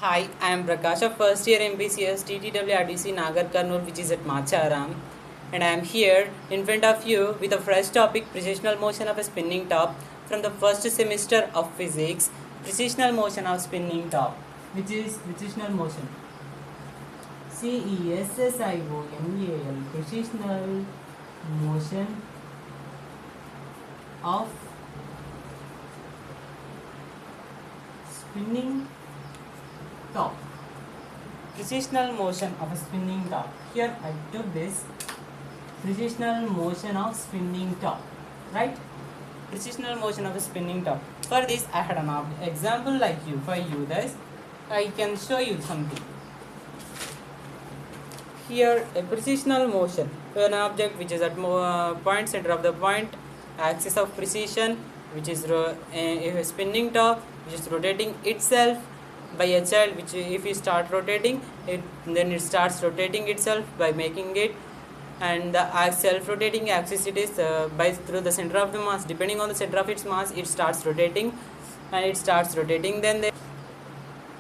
Hi, I am Prakash of first year MBCS TTWRDC Nagar Karnool, which is at Macharam, and I am here in front of you with a fresh topic: precessional motion of a spinning top from the first semester of physics. Precessional motion of spinning top, which is precessional motion. CESSIONAL, precessional motion of spinning top. Precessional motion of a spinning top. Here I took this precessional motion of spinning top, right? Precessional motion of a spinning top. For this, I had an example like you. For you, guys, I can show you something. Here, a precessional motion. An object which is at point center of the point, axis of precision, which is a spinning top, which is rotating itself by a child, which if you start rotating it, then it starts rotating itself by making it, and the self-rotating axis it is by through the center of the mass. Depending on the center of its mass, it starts rotating, and it starts rotating. Then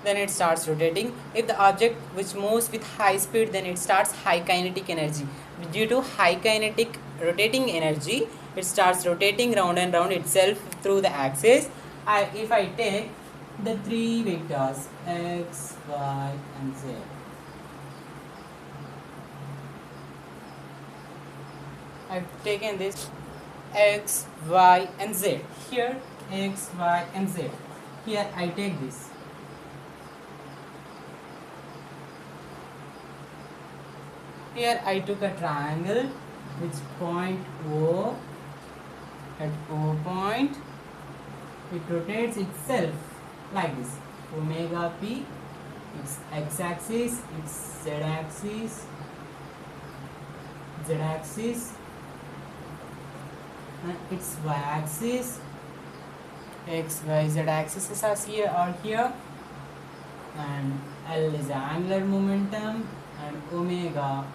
it starts rotating. If the object which moves with high speed, then it starts high kinetic energy. Due to high kinetic rotating energy, it starts rotating round and round itself through the axis. If I take the three vectors x, y, and z, I've taken this x, y, and z. Here x, y, and z. Here I take this. Here I took a triangle which point O. At O point, it rotates itself like this. Omega p, its x-axis, its z-axis, and its y-axis. X, y, z axes are here, and L is the angular momentum, and omega.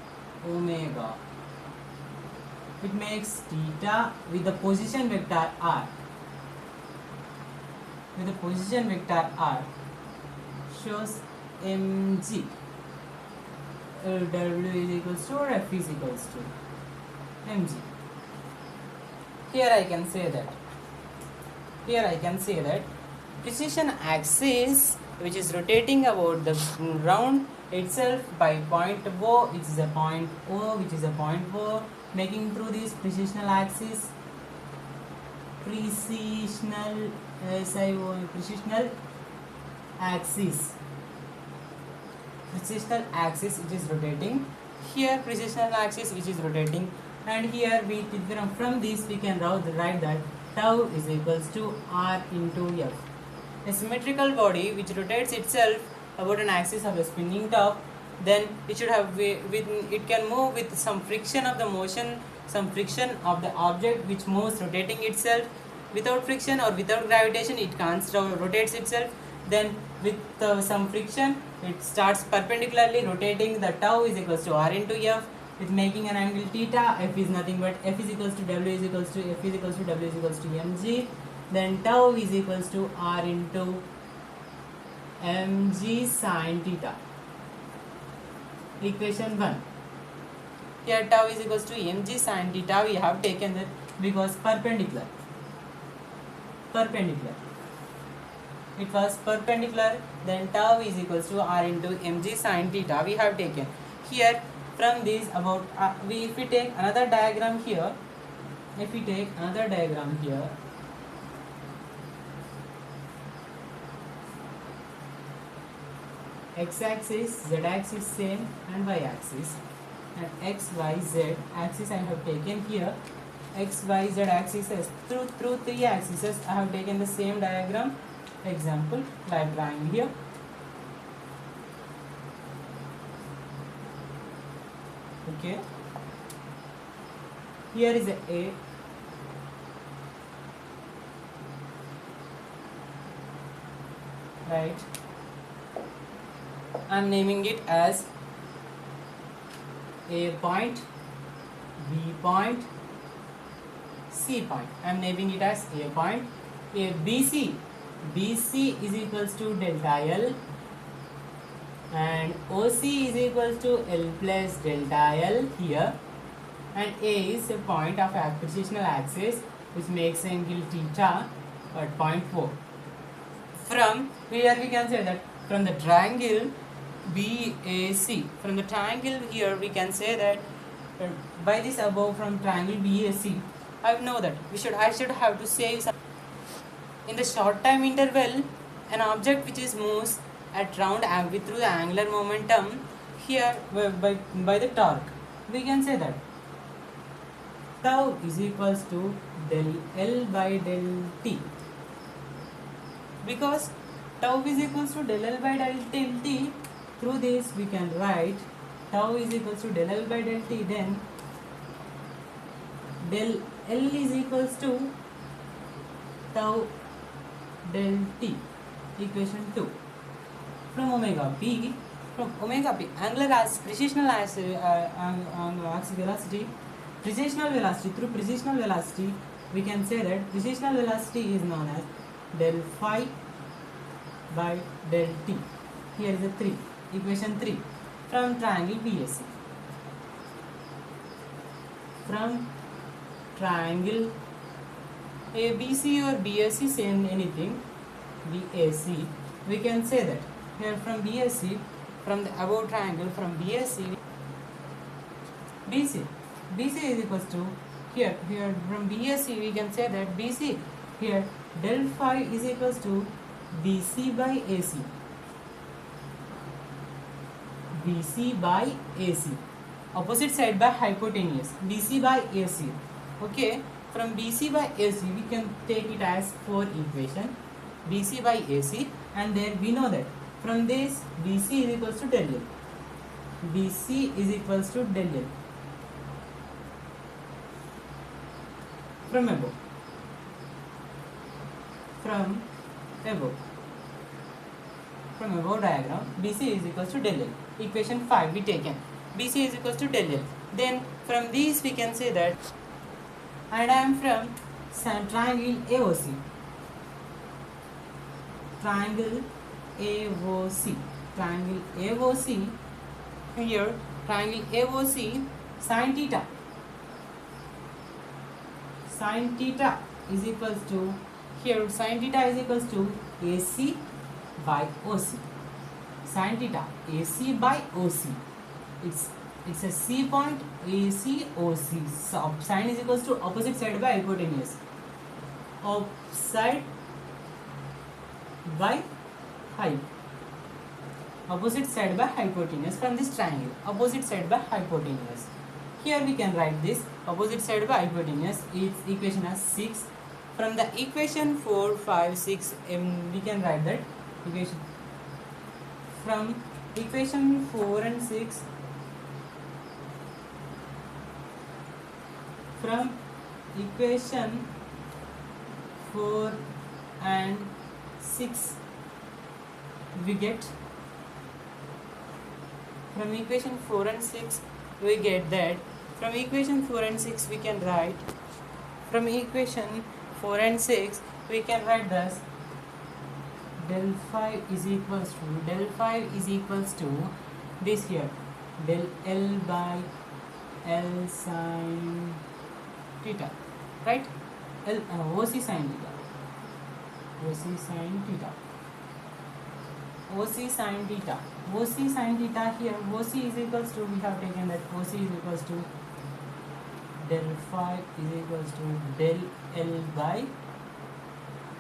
It makes theta with the position vector r. With the position vector r shows mg. W is equals to, or F is equals to mg. Here I can say that precision axis, which is rotating about the round itself by point O, which is a point O, making through this precisional axis, precisional axis which is rotating. Here precisional axis which is rotating, and here from this we can write that tau is equals to r into f. A symmetrical body which rotates itself about an axis of a spinning top, then it should have it can move with some friction of the motion, some friction of the object which moves rotating itself. Without friction or without gravitation, it can't rotates itself. Then with some friction, it starts perpendicularly rotating. The tau is equals to r into f, with making an angle theta. F is nothing but F is equals to W is equals to F is equals to W is equals to mg. Then tau is equals to r into mg sin theta. Equation 1. Here tau is equals to mg sin theta. We have taken that because perpendicular. It was perpendicular. Then tau is equals to r into mg sin theta. We have taken here. From this about if we take another diagram here, x-axis, z-axis same, and y-axis, and x, y, z axis I have taken here. X, y, z axis through three axes I have taken the same diagram. Example by drawing here. Okay, here is a right. I am naming it as A point, B point, C point. I am naming it as A point. A BC is equals to delta L and OC is equals to L plus delta L here, and A is a point of precessional axis which makes angle theta at point 4. From here we can say that from the triangle BAC, from the triangle here we can say that by this above from triangle BAC, I know that I should have to say some. In the short time interval, an object which is moves at round angle through the angular momentum here by the torque, we can say that tau is equals to del L by del T, because tau is equals to del L by del T. Through this we can write tau is equals to del L by del T, then del L is equals to tau del T, equation 2. From omega p, angular precessional velocity, precessional velocity, through precessional velocity we can say that precessional velocity is known as del phi by del T. Here is the 3, equation 3, from triangle BAC. From triangle ABC or BAC, same anything, BAC, we can say that here from BAC, from the above triangle from BAC, BC is equals to here from BAC we can say that BC here del phi is equals to BC by AC, BC by AC, opposite side by hypotenuse, BC by AC. Okay, from BC by AC we can take it as 4 equation, BC by AC, and then we know that from this BC is equals to del L, BC is equals to del L. From above, diagram, BC is equals to del L, equation 5 we taken, BC is equals to del L. Then from these we can say that, and I am from triangle AOC, triangle AOC, here triangle AOC, sin theta is equals to, here sin theta is equals to AC by OC, sin theta AC by OC, it's a C point, AC OC, so sin is equals to opposite side by hypotenuse, opposite side by hypotenuse from this triangle, opposite side by hypotenuse. Here we can write this opposite side by hypotenuse, its equation as 6. From the equation 4, 5, 6, we can write that equation. From equation 4 and 6, from equation 4 and 6 we get, from equation 4 and 6 we get that, from equation 4 and 6 we can write, from equation 4 and 6 we can write thus, del phi is equals to this here, del L by L sin theta, right? OC sin theta, here, OC is equals to, we have taken that OC is equals to del phi is equals to del L by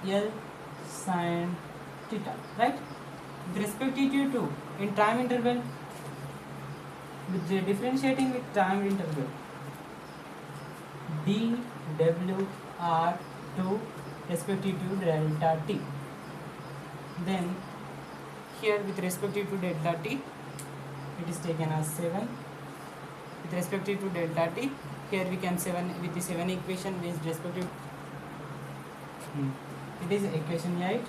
L sin theta, right? With respect to in time interval, with the differentiating with time interval, dWr2 respective to delta t. Then here with respect to delta t, it is taken as 7. With respect to delta t, here we can 7 with the 7 equation with respect to it is equation 8.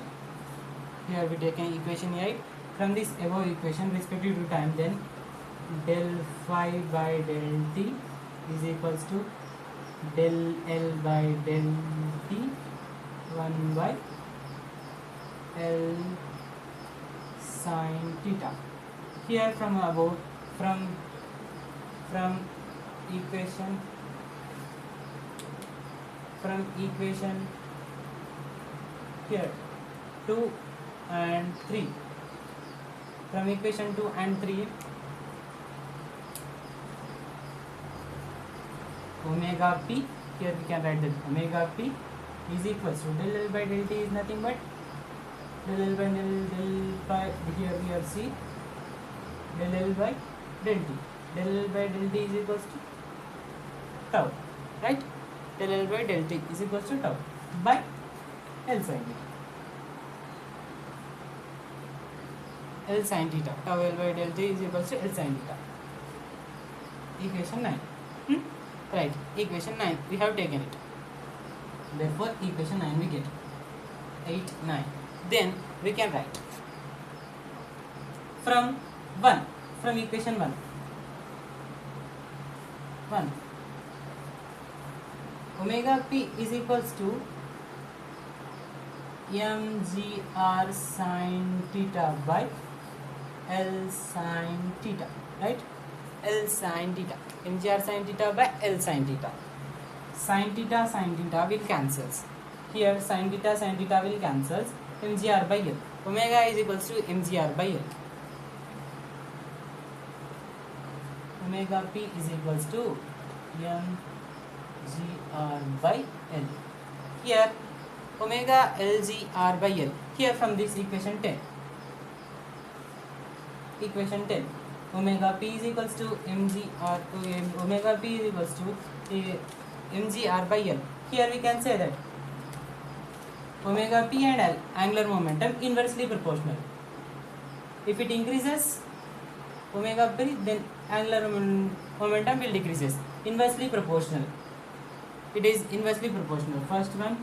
Here we take an equation 8. From this above equation respective to time, then del phi by del t is equals to del L by del t 1 by L sin theta. here from above, from equation here 2 and 3, from equation 2 and 3, omega p, here we can write that omega p is equals to del L by del T is nothing but del L by here we have C del L by del T. Del L by del T is equals to tau, right? Del L by del T is equals to tau by L sin theta. L sin theta, tau L by del T is equals to L sin theta. Equation 9. Right, equation 9 we have taken it. Therefore, equation 9 we get 8, 9. Then we can write from equation 1, omega p is equals to mgr sin theta by L sin theta, right? L sin theta, mgr sin theta by L sin theta. Sin theta will cancels. Here sin theta will cancels. Mgr by L. Omega is equals to mgr by L. Omega p is equals to mgr by L. Here omega lgr by L. Here from this equation 10. Omega p is equals to mgr. Omega p is equals to mgr by L. Here we can say that omega p and L angular momentum inversely proportional. If it increases omega p, then angular momentum will decreases. Inversely proportional. It is inversely proportional. First one,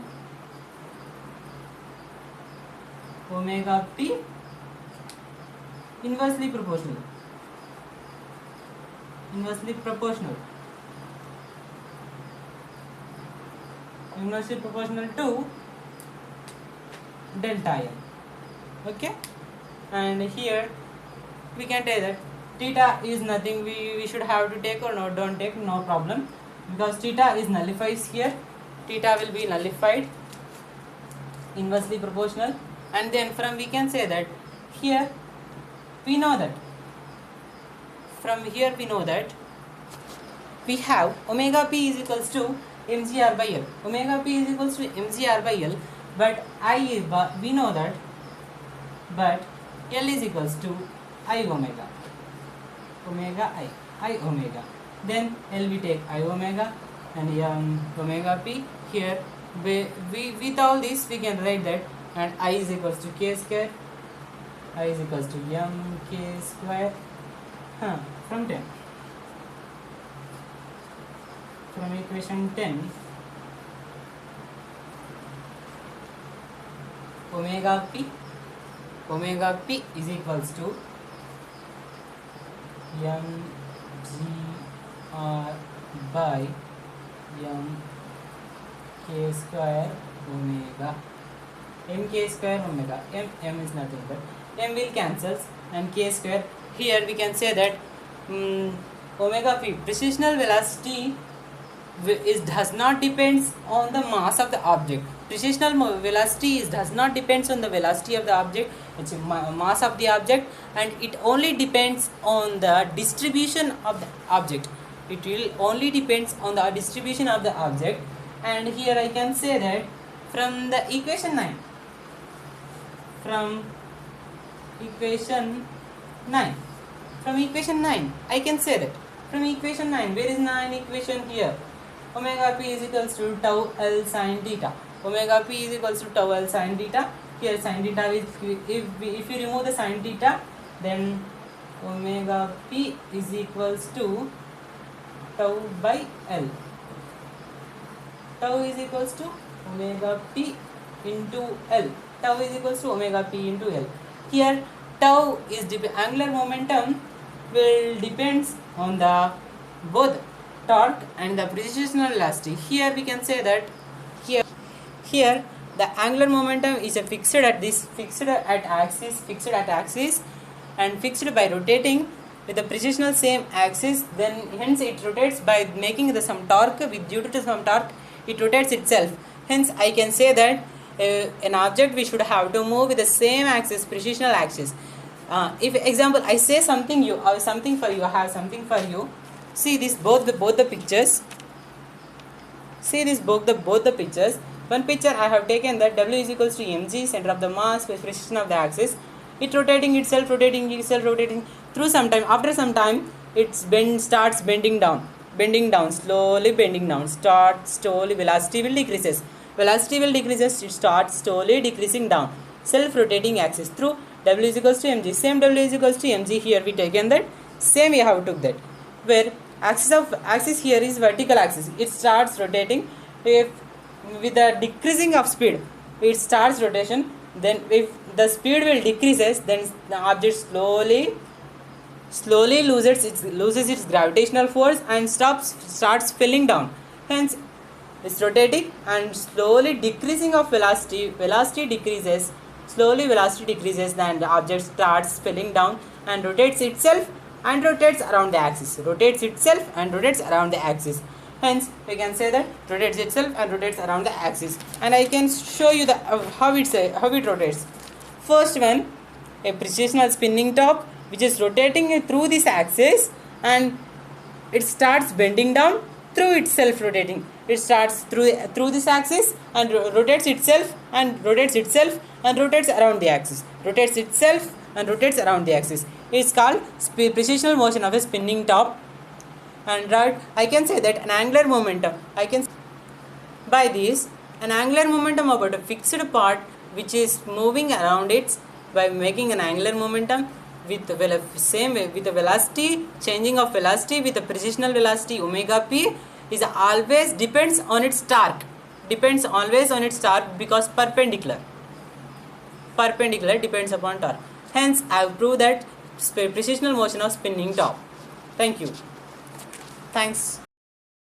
omega p inversely proportional. Inversely proportional to delta L. Okay, and here we can tell that theta is nothing. We should have to take or no, don't take, no problem, because theta is nullifies here. Theta will be nullified, inversely proportional, and then from we can say that here we know that from here we know that we have omega p is equals to mgr by L. Omega p is equals to mgr by L, but we know that, but L is equals to I omega. I omega. Then L we take I omega and omega p. Here we with all this we can write that, and I is equals to k square. I is equals to mk square. From 10. From equation 10, omega p is equals to mgr by mk square omega. Mk square omega. M is nothing but m will cancels and k square. Here we can say that omega p precessional velocity does not depends on the mass of the object. Precessional velocity does not depends on the velocity of the object, it's mass of the object, and it only depends on the distribution of the object. It will only depends on the distribution of the object. And here I can say that from the equation 9, from equation 9 I can say that from equation 9, where is 9 equation here? Omega p is equals to tau L sin theta. Omega p is equals to tau L sin theta. Here sin theta is, if you remove the sin theta, then omega p is equals to tau by L. Tau is equals to omega p into L. Tau is equals to omega p into L. Here tau is angular momentum will depends on the both torque and the precessional velocity. Here we can say that here the angular momentum is fixed at axis, and fixed by rotating with the precisional same axis, then hence it rotates by making the some torque, with due to some torque it rotates itself. Hence I can say that an object we should have to move with the same axis, precisional axis. If example I say something, you something for you, I have something for you. See this, both the pictures. See this, both the pictures. One picture I have taken that W is equals to mg, center of the mass, with precision of the axis. It rotating itself, rotating through some time. After some time, it starts bending down, slowly bending down. Slowly, velocity will decreases. It starts slowly decreasing down. Self-rotating axis through W is equals to mg. Same W is equals to mg here we taken that. Same we have took that. Where axis here is vertical axis. It starts rotating with the decreasing of speed. It starts rotation. Then if the speed will decreases, then the object slowly loses its gravitational force and starts falling down. Hence it's rotating and slowly decreasing of velocity. Velocity decreases, then the object starts falling down and rotates itself and rotates around the axis. Hence we can say that rotates itself and rotates around the axis. And I can show you the how it rotates. First one, a precessional spinning top which is rotating through this axis, and it starts bending down through itself rotating. It starts through this axis and rotates itself and rotates around the axis. It's called precessional motion of a spinning top. And right, I can say that an angular momentum, by this an angular momentum about a fixed part which is moving around it by making an angular momentum with the velocity, changing of velocity with the precessional velocity omega p, is always depends on its torque, because perpendicular depends upon torque. Hence I have proved that precessional motion of spinning top. Thank you. Thanks.